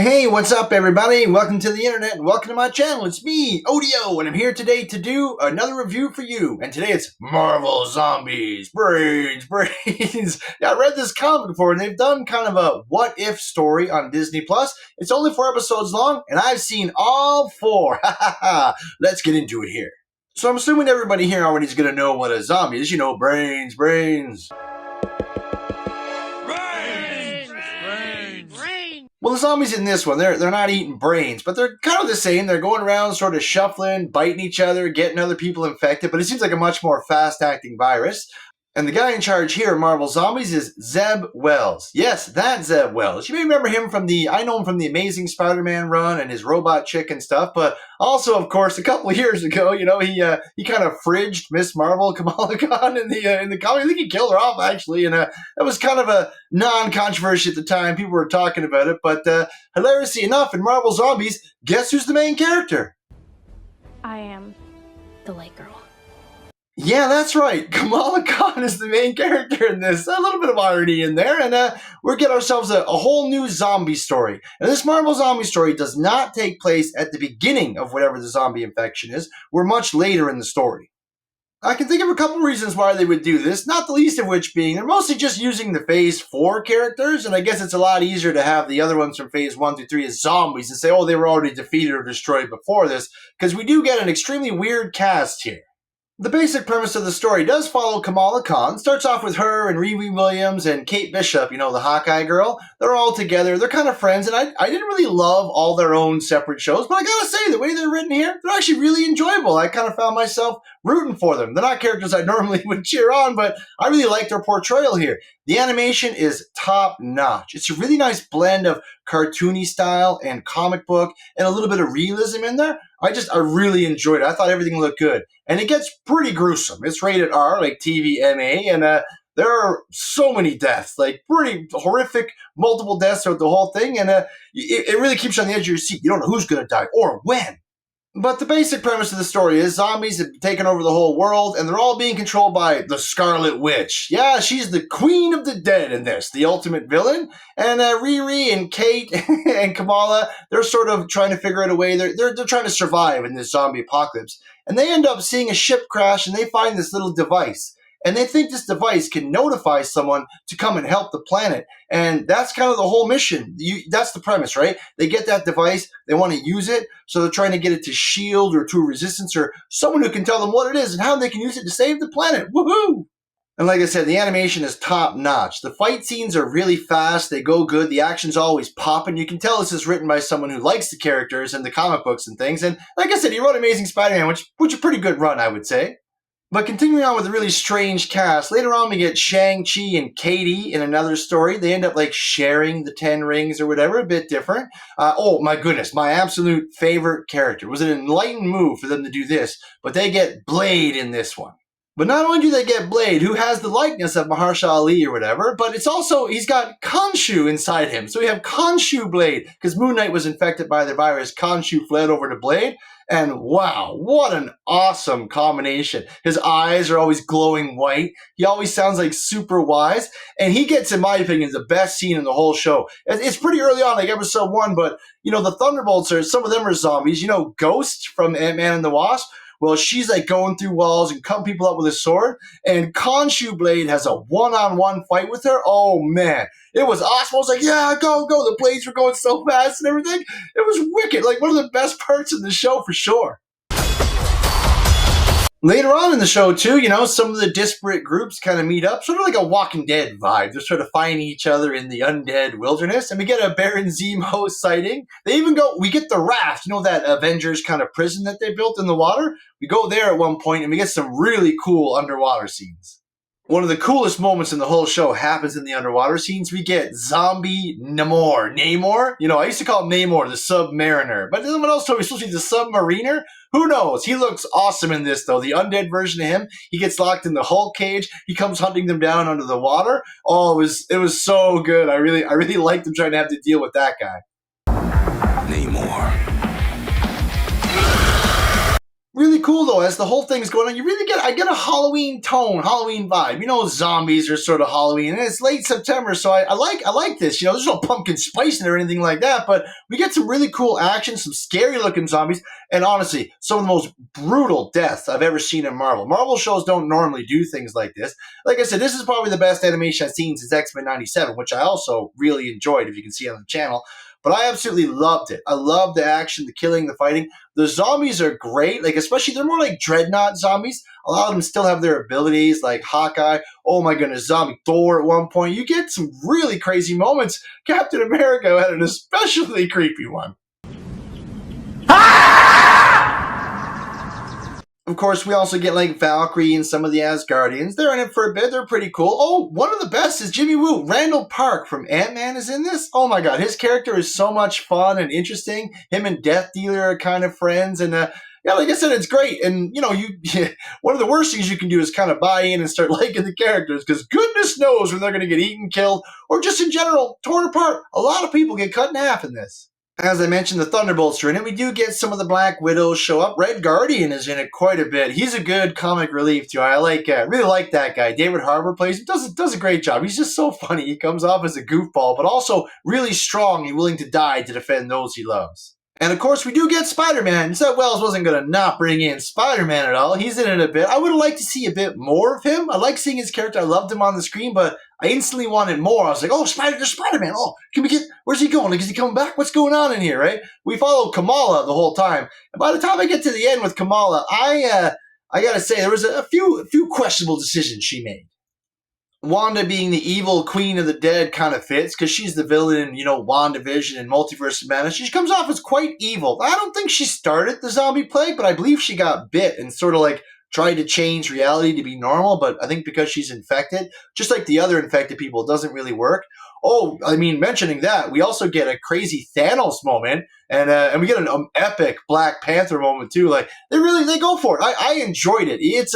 Hey, what's up everybody? Welcome to the internet and welcome to my channel. It's me, Odio, and I'm here today to do another review for you. And today it's Marvel Zombies. Brains. Yeah, I read this comic before and they've done kind of a what if story on Disney Plus. It's only 4 episodes long and I've seen all 4. Let's get into it here. So I'm assuming everybody here already is going to know what a zombie is. You know, brains. Well, the zombies in this one, they're not eating brains, but they're kind of the same. They're going around sort of shuffling, biting each other, getting other people infected, but it seems like a much more fast-acting virus. And the guy in charge here at Marvel Zombies is Zeb Wells. Yes, that Zeb Wells. You may remember him I know him from the Amazing Spider-Man run and his robot chick and stuff, but also, of course, a couple of years ago, he kind of fridged Miss Marvel, Kamala Khan in the comic. I think he killed her off, actually, and that was kind of a non-controversy at the time. People were talking about it, but hilariously enough, in Marvel Zombies, guess who's the main character? I am the light girl. Yeah, that's right. Kamala Khan is the main character in this. A little bit of irony in there, and we're getting ourselves a whole new zombie story. And this Marvel zombie story does not take place at the beginning of whatever the zombie infection is. We're much later in the story. I can think of a couple reasons why they would do this, not the least of which being they're mostly just using the Phase 4 characters, and I guess it's a lot easier to have the other ones from Phase 1 through 3 as zombies and say, oh, they were already defeated or destroyed before this, because we do get an extremely weird cast here. The basic premise of the story does follow Kamala Khan. Starts off with her and Riri Williams and Kate Bishop, you know, the Hawkeye girl. They're all together. They're kind of friends, and I didn't really love all their own separate shows, but I gotta say, the way they're written here, they're actually really enjoyable. I kind of found myself rooting for them. They're not characters I normally would cheer on, but I really like their portrayal here. The animation is top-notch. It's a really nice blend of cartoony style and comic book and a little bit of realism in there. I really enjoyed it. I thought everything looked good. And it gets pretty gruesome. It's rated R, like TVMA, and there are so many deaths, like pretty horrific, multiple deaths throughout the whole thing, and it really keeps you on the edge of your seat. You don't know who's going to die or when. But the basic premise of the story is zombies have taken over the whole world, and they're all being controlled by the Scarlet Witch. Yeah, she's the queen of the dead in this, the ultimate villain. And Riri and Kate and Kamala, they're sort of trying to figure out a way. They're trying to survive in this zombie apocalypse. And they end up seeing a ship crash, and they find this little device. And they think this device can notify someone to come and help the planet. And that's kind of the whole mission. That's the premise, right? They get that device, they want to use it, so they're trying to get it to S.H.I.E.L.D. or to a resistance or someone who can tell them what it is and how they can use it to save the planet. Woohoo! And like I said, the animation is top-notch. The fight scenes are really fast, they go good, the action's always popping. You can tell this is written by someone who likes the characters and the comic books and things. And like I said, he wrote Amazing Spider-Man, which a pretty good run, I would say. But continuing on with a really strange cast, later on we get Shang-Chi and Katie in another story. They end up like sharing the 10 rings or whatever, a bit different. Oh my goodness, my absolute favorite character. It was an enlightened move for them to do this, but they get Blade in this one. But not only do they get Blade, who has the likeness of Mahershala Ali or whatever, but it's also, he's got Khonshu inside him. So we have Khonshu Blade, because Moon Knight was infected by the virus. Khonshu fled over to Blade, and wow, what an awesome combination. His eyes are always glowing white. He always sounds like super wise, and he gets, in my opinion, the best scene in the whole show. It's pretty early on, like episode 1, but, you know, the Thunderbolts some of them are zombies. You know, Ghost from Ant-Man and the Wasp? Well, she's like going through walls and cutting people up with a sword. And Khonshu Blade has a one-on-one fight with her. Oh, man. It was awesome. I was like, yeah, go. The blades were going so fast and everything. It was wicked. Like one of the best parts of the show for sure. Later on in the show, too, you know, some of the disparate groups kind of meet up, sort of like a Walking Dead vibe. They're sort of finding each other in the undead wilderness, and we get a Baron Zemo sighting. We get the raft, you know, that Avengers kind of prison that they built in the water? We go there at one point, and we get some really cool underwater scenes. One of the coolest moments in the whole show happens in the underwater scenes. We get zombie Namor. You know, I used to call him Namor, the Submariner. But someone else told me he's supposed to be the Submariner. Who knows? He looks awesome in this, though. The undead version of him, he gets locked in the Hulk cage. He comes hunting them down under the water. Oh, it was so good. I really liked him trying to have to deal with that guy. Namor. Really cool though, as the whole thing's going on. I get a Halloween tone, Halloween vibe. You know, zombies are sort of Halloween, and it's late September, so I like this. You know, there's no pumpkin spice in it or anything like that, but we get some really cool action, some scary looking zombies, and honestly, some of the most brutal deaths I've ever seen in Marvel. Marvel shows don't normally do things like this. Like I said, this is probably the best animation I've seen since X-Men '97, which I also really enjoyed, if you can see on the channel. But I absolutely loved it. I love the action, the killing, the fighting. The zombies are great, like especially they're more like dreadnought zombies. A lot of them still have their abilities, like Hawkeye. Oh my goodness, Zombie Thor at one point. You get some really crazy moments. Captain America had an especially creepy one. Of course, we also get like Valkyrie and some of the Asgardians. They're in it for a bit. They're pretty cool. Oh, one of the best is Jimmy Woo. Randall Park from Ant-Man is in this. Oh my god, his character is so much fun and interesting. Him and Death Dealer are kind of friends, and yeah, like I said, it's great. And you know, one of the worst things you can do is kind of buy in and start liking the characters, because goodness knows when they're going to get eaten, killed, or just in general torn apart. A lot of people get cut in half in this. As I mentioned, the Thunderbolts are in it. We do get some of the Black Widows show up. Red Guardian is in it quite a bit. He's a good comic relief too. I really like that guy. David Harbour plays him. Does a great job. He's just so funny. He comes off as a goofball, but also really strong and willing to die to defend those he loves. And of course, we do get Spider-Man. Seth Wells wasn't going to not bring in Spider-Man at all. He's in it a bit. I would have liked to see a bit more of him. I like seeing his character. I loved him on the screen, but I instantly wanted more. I was like, oh, there's Spider-Man. Oh, where's he going? Like, is he coming back? What's going on in here, right? We follow Kamala the whole time. And by the time I get to the end with Kamala, I got to say, there was a few questionable decisions she made. Wanda being the evil queen of the dead kind of fits, because she's the villain in, WandaVision and Multiverse of Madness. She comes off as quite evil. I don't think she started the zombie plague, but I believe she got bit and sort of like tried to change reality to be normal, but I think because she's infected, just like the other infected people, it doesn't really work. Oh, I mean, mentioning that, we also get a crazy Thanos moment, and we get an epic Black Panther moment too. Like they go for it. I enjoyed it. It's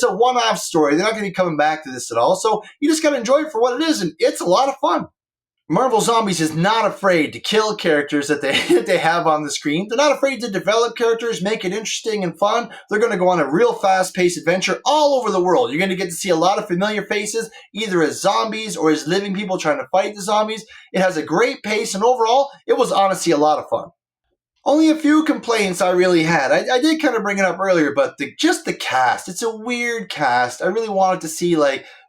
a one-off story. They're not going to be coming back to this at all. So you just got to enjoy it for what it is, and it's a lot of fun. Marvel Zombies is not afraid to kill characters that they have on the screen. They're not afraid to develop characters, make it interesting and fun. They're going to go on a real fast-paced adventure all over the world. You're going to get to see a lot of familiar faces, either as zombies or as living people trying to fight the zombies. It has a great pace, and overall, it was honestly a lot of fun. Only a few complaints I really had. I did kind of bring it up earlier, but just the cast. It's a weird cast. I really wanted to see,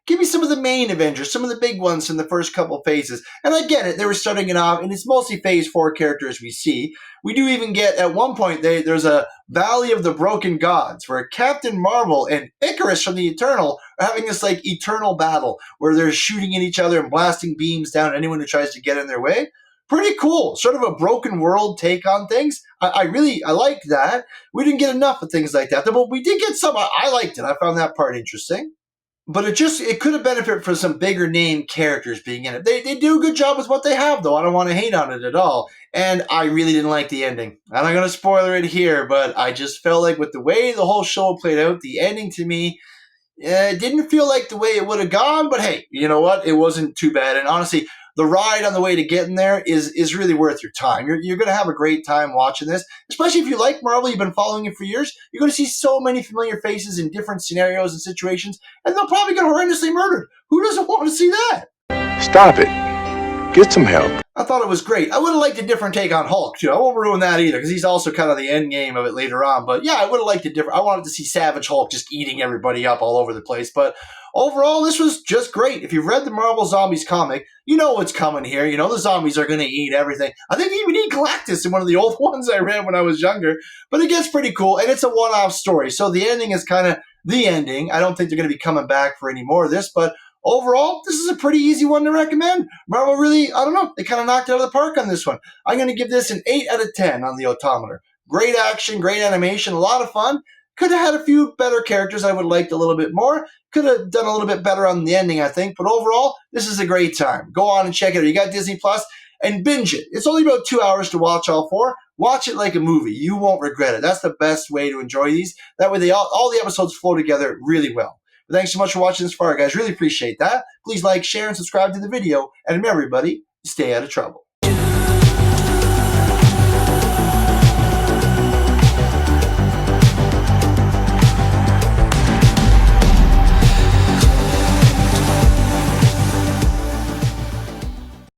give me some of the main Avengers, some of the big ones from the first couple phases. And I get it, they were starting it off, and it's mostly Phase 4 characters we see. We do even get, at one point, there's a Valley of the Broken Gods, where Captain Marvel and Icarus from the Eternal are having this, eternal battle, where they're shooting at each other and blasting beams down at anyone who tries to get in their way. Pretty cool, sort of a broken world take on things. I like that. We didn't get enough of things like that, but we did get some. I liked it. I found that part interesting. But it could have benefited from some bigger name characters being in it. They do a good job with what they have, though. I don't want to hate on it at all. And I really didn't like the ending. I'm not going to spoiler it here, but I just felt like with the way the whole show played out, the ending to me, it didn't feel like the way it would have gone. But hey, you know what? It wasn't too bad. And honestly, the ride on the way to getting there is really worth your time. You're going to have a great time watching this, especially if you like Marvel, you've been following it for years. You're going to see so many familiar faces in different scenarios and situations, and they'll probably get horrendously murdered. Who doesn't want to see that? Stop it. Get some help. I thought it was great. I would have liked a different take on Hulk, too. I won't ruin that either, because he's also kind of the end game of it later on. But yeah, I would have liked a different. I wanted to see Savage Hulk just eating everybody up all over the place. But overall, this was just great. If you've read the Marvel Zombies comic, you know what's coming here. You know the zombies are going to eat everything. I think they even eat Galactus in one of the old ones I read when I was younger. But it gets pretty cool, and it's a one-off story. So the ending is kind of the ending. I don't think they're going to be coming back for any more of this, but overall, this is a pretty easy one to recommend. Marvel really, I don't know, they kind of knocked it out of the park on this one. I'm going to give this an 8 out of 10 on the odometer. Great action, great animation, a lot of fun. Could have had a few better characters I would have liked a little bit more. Could have done a little bit better on the ending, I think. But overall, this is a great time. Go on and check it out. You got Disney Plus and binge it. It's only about 2 hours to watch all 4. Watch it like a movie. You won't regret it. That's the best way to enjoy these. That way, all the episodes flow together really well. But thanks so much for watching this far, guys. Really appreciate that. Please like, share, and subscribe to the video. And remember, everybody, stay out of trouble.